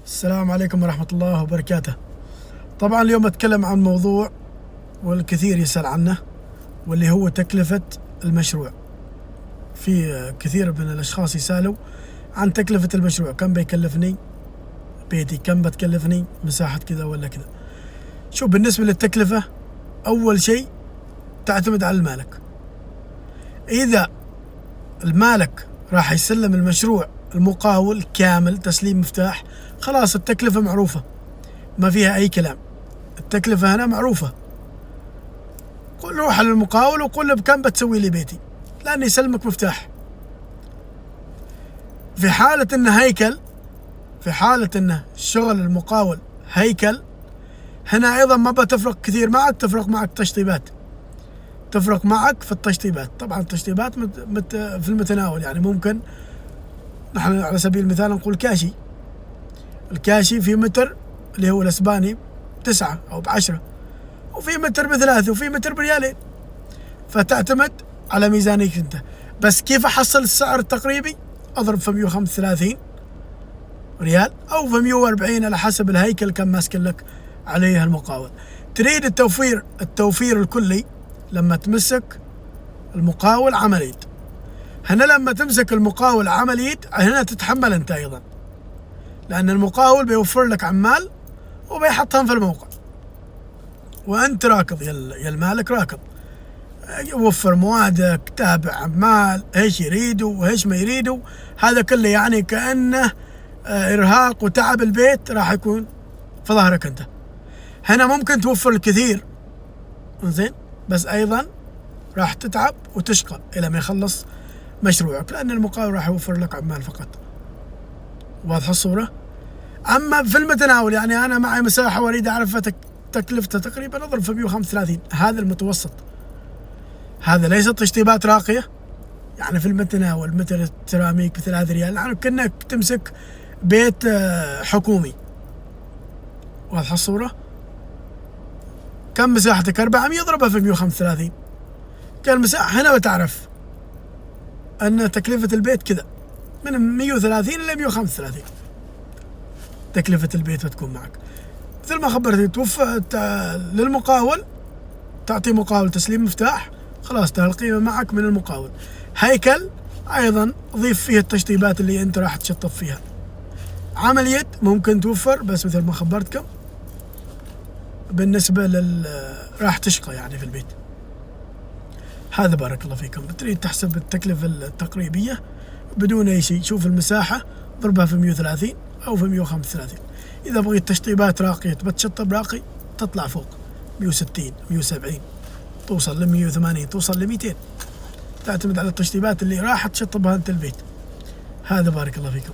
السلام عليكم ورحمة الله وبركاته. طبعا اليوم أتكلم عن موضوع والكثير يسأل عنه، واللي هو تكلفة المشروع. في كثير من الأشخاص يسألوا عن تكلفة المشروع، كم بيكلفني بيتي، كم بتكلفني مساحة كذا ولا كذا. شوف، بالنسبة للتكلفة أول شيء تعتمد على المالك. إذا المالك راح يسلم المشروع المقاول كامل تسليم مفتاح، خلاص التكلفة معروفة، ما فيها أي كلام. التكلفة هنا معروفة. قل روح للمقاول وقل له بكم بتسوي لي بيتي، لأنه يسلمك مفتاح. في حالة إنه هيكل، في حالة إنه شغل المقاول هيكل، هنا أيضا ما بتفرق كثير معك، تفرق معك تشطيبات، تفرق معك في التشطيبات. طبعا التشطيبات في المتناول، يعني ممكن نحن على سبيل المثال نقول كاشي، الكاشي في متر اللي هو الأسباني 9 أو 10، وفي متر ب3، وفي متر بريالين. فتعتمد على ميزانيك أنت. بس كيف أحصل السعر التقريبي؟ أضرب في 135 ريال أو في 140 على حسب الهيكل كم ماسك لك عليه المقاول. تريد التوفير الكلي لما تمسك المقاول عملية. هنا لما تمسك المقاول عملية، هنا تتحمل أنت أيضا، لأن المقاول بيوفر لك عمال وبيحطهم في الموقع، وأنت راكض يا المالك راكض، يوفر موادك، تابع عمال، ايش يريدوا وايش ما يريدوا. هذا كله يعني كأنه إرهاق وتعب البيت راح يكون في ظهرك أنت. هنا ممكن توفر الكثير زين، بس أيضا راح تتعب وتشقى إلى ما يخلص مشروعك، لأن المقاول راح يوفر لك عمال فقط. واضحة الصورة؟ أما في المتناول، يعني أنا معي مساحة وأريد أعرف تكلفتها تقريبا، أضرب في 135، هذا المتوسط. هذا ليس تشطيبات راقية، يعني في المتناول مثل السيراميك ب3 ريال، يعني كأنك تمسك بيت حكومي. واضحة الصورة؟ كم مساحتك 400، اضربها في 135. كان مساحة هنا بتعرف أن تكلفة البيت كذا، من 130 إلى 135 تكلفة البيت بتكون معك. مثل ما خبرتك، توفى للمقاول، تعطي مقاول تسليم مفتاح، خلاص ترى القيمة معك من المقاول. هيكل أيضا ضيف فيه التشطيبات اللي أنت راح تشطب فيها. عملية ممكن توفر، بس مثل ما خبرتكم بالنسبة راح تشقى يعني في البيت. هذا بارك الله فيكم. بتريد تحسب التكلفة التقريبية بدون أي شيء، شوف المساحة ضربها في 130 أو في 135. إذا بغيت تشطيبات راقية بتشطب راقي، تطلع فوق 160 170، توصل ل 180، توصل ل 200. تعتمد على التشطيبات اللي راح تشطبها أنت البيت. هذا بارك الله فيكم.